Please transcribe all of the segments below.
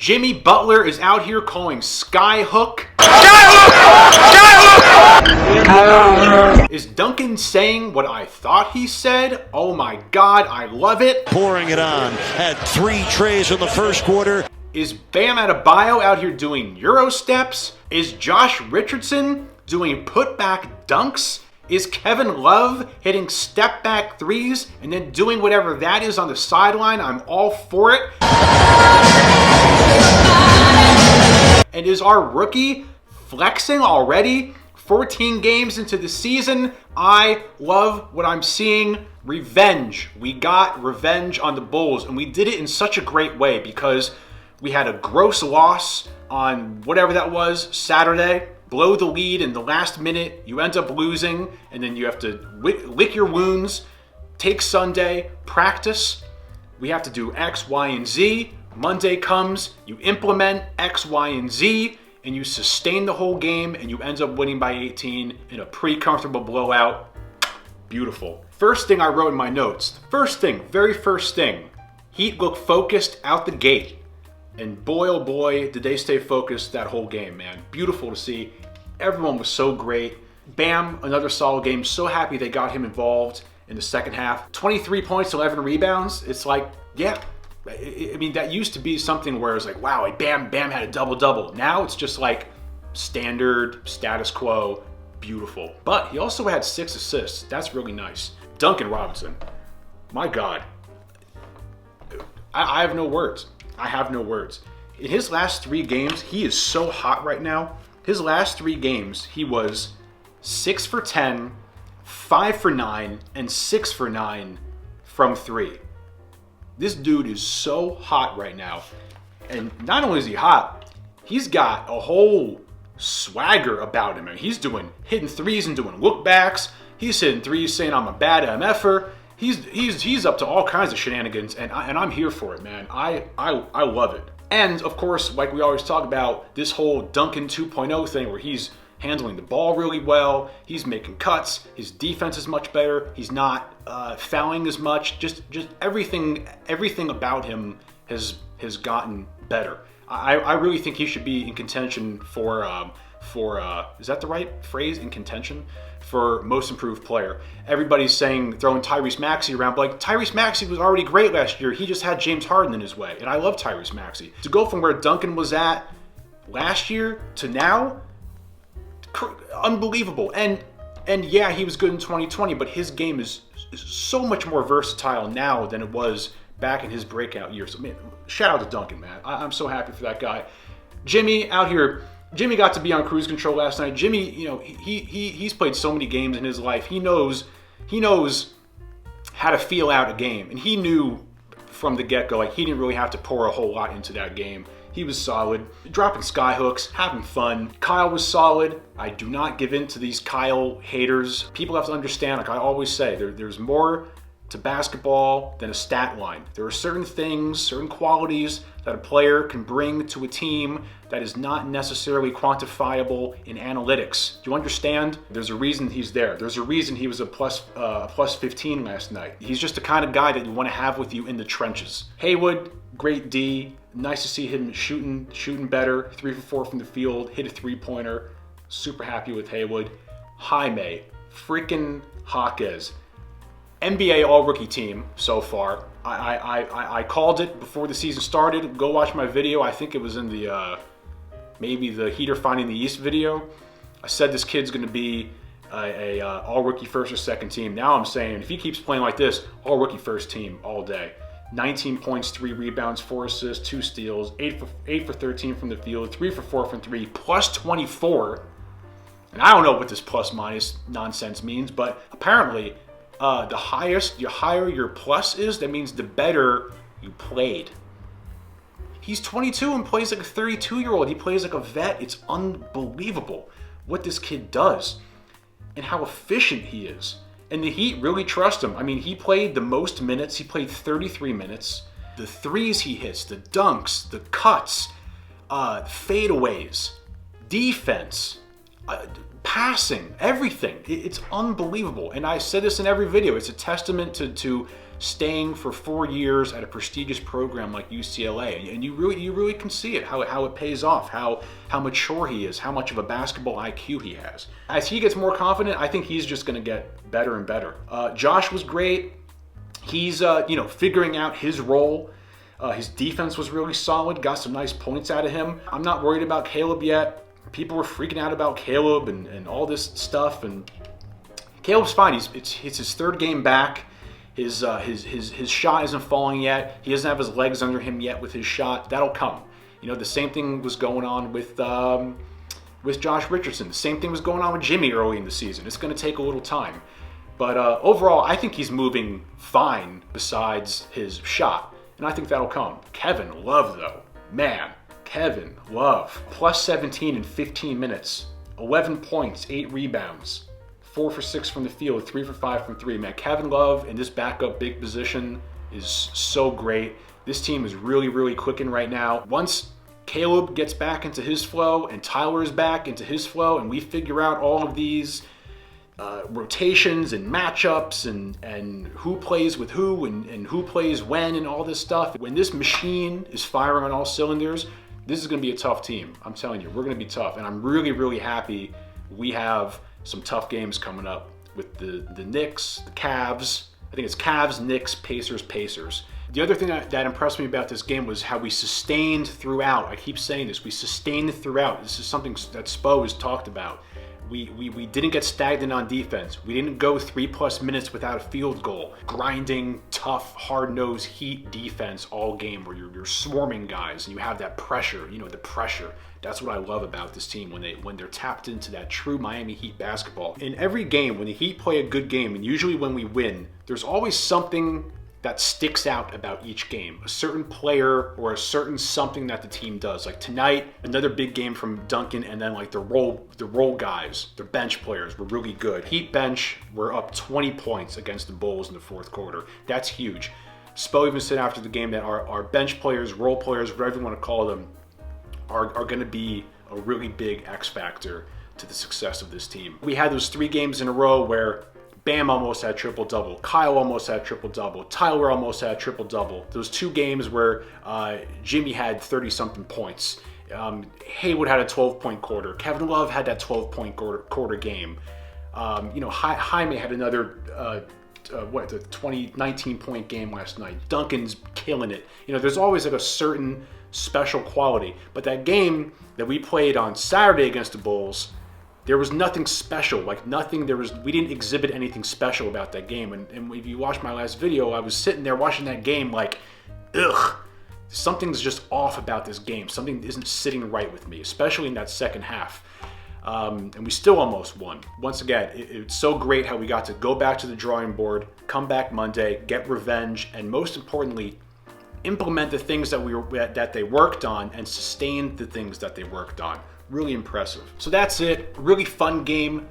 Jimmy Butler is out here calling Skyhook. Is Duncan saying what I thought he said? Oh my God, I love it. Pouring it on. Had 3 trays in the first quarter. Is Bam Adebayo out here doing Euro steps? Is Josh Richardson doing putback dunks? Is Kevin Love hitting step back threes and then doing whatever that is on the sideline? I'm all for it. And is our rookie flexing already? 14 games into the season. I love what I'm seeing. Revenge. We got revenge on the Bulls, and we did it in such a great way because we had a gross loss on whatever that was, Saturday. Blow the lead in the last minute. You end up losing, and then you have to lick your wounds. Take Sunday, practice. We have to do X, Y, and Z. Monday comes, you implement X, Y, and Z, and you sustain the whole game, and you end up winning by 18 in a pretty comfortable blowout. Beautiful. First thing I wrote in my notes, very first thing, Heat look focused out the gate. And boy, oh boy, did they stay focused that whole game, man. Beautiful to see. Everyone was so great. Bam, another solid game. So happy they got him involved in the second half. 23 points, 11 rebounds. It's like, yeah. I mean, that used to be something where it's like, wow, like Bam had a double-double. Now it's just like standard, status quo, beautiful. But he also had 6 assists. That's really nice. Duncan Robinson, my God. I have no words. I have no words. In his last 3 games, he is so hot right now. His last 3 games, he was 6 for 10, 5 for 9, and 6 for 9 from 3. This dude is so hot right now. And not only is he hot, he's got a whole swagger about him. I mean, he's hitting threes and doing look backs. He's hitting threes saying I'm a bad MFer. He's up to all kinds of shenanigans, and I'm here for it, man. I love it. And of course, like we always talk about, this whole Duncan 2.0 thing where he's handling the ball really well, he's making cuts, his defense is much better, he's not fouling as much, just everything about him has gotten better. I really think he should be in contention for is that the right phrase, in contention? For most improved player. Everybody's saying, throwing Tyrese Maxey around, but like, Tyrese Maxey was already great last year. He just had James Harden in his way, and I love Tyrese Maxey. To go from where Duncan was at last year to now, unbelievable. And yeah, he was good in 2020, but his game is so much more versatile now than it was back in his breakout years. So, man, shout out to Duncan, man. I'm so happy for that guy. Jimmy out here. Jimmy got to be on cruise control last night. Jimmy, you know, he's played so many games in his life. He knows how to feel out a game, and he knew from the get-go, like, he didn't really have to pour a whole lot into that game. He was solid, dropping sky hooks, having fun. Kyle was solid. I do not give in to these Kyle haters. People have to understand, like I always say, there's more to basketball than a stat line. There are certain things, certain qualities that a player can bring to a team that is not necessarily quantifiable in analytics. Do you understand? There's a reason he's there. There's a reason he was a plus 15 last night. He's just the kind of guy that you want to have with you in the trenches. Haywood, great D. Nice to see him shooting better. 3 for 4 from the field, hit a 3-pointer. Super happy with Haywood. Jaime freaking Jaquez. NBA All-Rookie team so far. I called it before the season started. Go watch my video. I think it was in the maybe the Heater Finding the East video. I said this kid's going to be a All-Rookie first or second team. Now I'm saying if he keeps playing like this, All-Rookie first team all day. 19 points, 3 rebounds, 4 assists, 2 steals, 8 for 13 from the field, 3 for 4 from 3, plus 24. And I don't know what this plus minus nonsense means, but apparently the higher your plus is, that means the better you played. He's 22 and plays like a 32-year-old. He plays like a vet. It's unbelievable what this kid does and how efficient he is. And the Heat really trust him. I mean, he played the most minutes. He played 33 minutes. The threes he hits, the dunks, the cuts, fadeaways, defense, passing, everything. It's unbelievable. And I said this in every video. It's a testament to staying for 4 years at a prestigious program like UCLA. And you really can see it, how it pays off, how mature he is, how much of a basketball IQ he has. As he gets more confident, I think he's just going to get better and better. Josh was great. He's figuring out his role. His defense was really solid, got some nice points out of him. I'm not worried about Caleb yet. People were freaking out about Caleb and all this stuff, and Caleb's fine. It's his third game back. His shot isn't falling yet. He doesn't have his legs under him yet with his shot. That'll come. The same thing was going on with Josh Richardson. The same thing was going on with Jimmy early in the season. It's going to take a little time. But overall, I think he's moving fine besides his shot. And I think that'll come. Kevin Love, though. Man, Kevin Love. Plus 17 in 15 minutes. 11 points, 8 rebounds. 4 for 6 from the field, 3 for 5 from 3. Man, Kevin Love in this backup big position is so great. This team is really clicking right now. Once Caleb gets back into his flow and Tyler's back into his flow and we figure out all of these rotations and matchups and who plays with who and who plays when and all this stuff. When this machine is firing on all cylinders, this is going to be a tough team. I'm telling you, we're going to be tough. And I'm really happy we have some tough games coming up with the Knicks, the Cavs. I think it's Cavs, Knicks, Pacers. The other thing that impressed me about this game was how we sustained throughout. I keep saying this, we sustained throughout. This is something that Spo has talked about. We didn't get stagnant on defense. We didn't go 3+ minutes without a field goal. Grinding, tough, hard-nosed Heat defense all game where you're swarming guys and you have that pressure, the pressure. That's what I love about this team when they're tapped into that true Miami Heat basketball. In every game, when the Heat play a good game, and usually when we win, there's always something that sticks out about each game. A certain player or a certain something that the team does. Like tonight, another big game from Duncan, and then like the role guys, the bench players were really good. Heat bench were up 20 points against the Bulls in the fourth quarter. That's huge. Spo even said after the game that our bench players, role players, whatever you want to call them, are going to be a really big X factor to the success of this team. We had those 3 games in a row where Bam almost had triple-double. Kyle almost had triple-double. Tyler almost had triple-double. Those 2 games where Jimmy had 30-something points. Haywood had a 12-point quarter. Kevin Love had that 12-point quarter game. Jaime had another, the 19-point game last night. Duncan's killing it. There's always like a certain special quality. But that game that we played on Saturday against the Bulls, there was nothing special, we didn't exhibit anything special about that game. And if you watch my last video, I was sitting there watching that game like, ugh, something's just off about this game. Something isn't sitting right with me, especially in that second half. And we still almost won. Once again, it's so great how we got to go back to the drawing board, come back Monday, get revenge, and most importantly, implement the things that they worked on and sustain the things that they worked on. Really impressive. So that's it. Really fun game.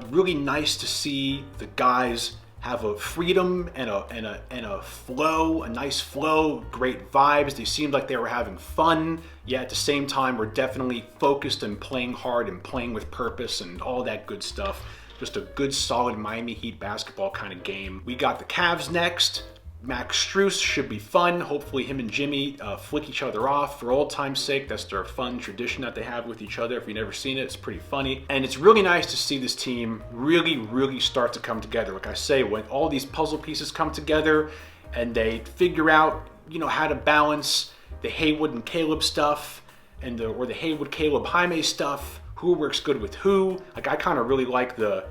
Really nice to see the guys have a freedom and a flow, a nice flow, great vibes. They seemed like they were having fun, yet at the same time we're definitely focused and playing hard and playing with purpose and all that good stuff. Just a good, solid Miami Heat basketball kind of game. We got the Cavs next. Max Strus should be fun. Hopefully him and Jimmy flick each other off for old time's sake. That's their fun tradition that they have with each other. If you've never seen it, it's pretty funny. And it's really nice to see this team really start to come together. Like I say, when all these puzzle pieces come together and they figure out, how to balance the Haywood and Caleb stuff or the Haywood, Caleb, Jaime stuff, who works good with who. Like I kind of really like the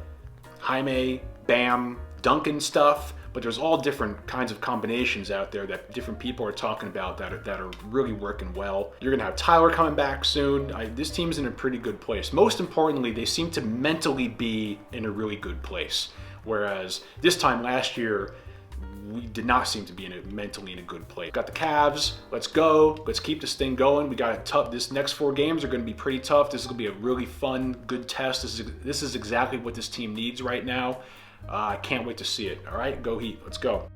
Jaime, Bam, Duncan stuff. But there's all different kinds of combinations out there that different people are talking about that are really working well. You're gonna have Tyler coming back soon. This team's in a pretty good place. Most importantly, they seem to mentally be in a really good place. Whereas this time last year, we did not seem to be mentally in a good place. Got the Cavs. Let's go. Let's keep this thing going. We got this next 4 games are going to be pretty tough. This is going to be a really fun, good test. This is exactly what this team needs right now. I can't wait to see it. All right, go Heat. Let's go.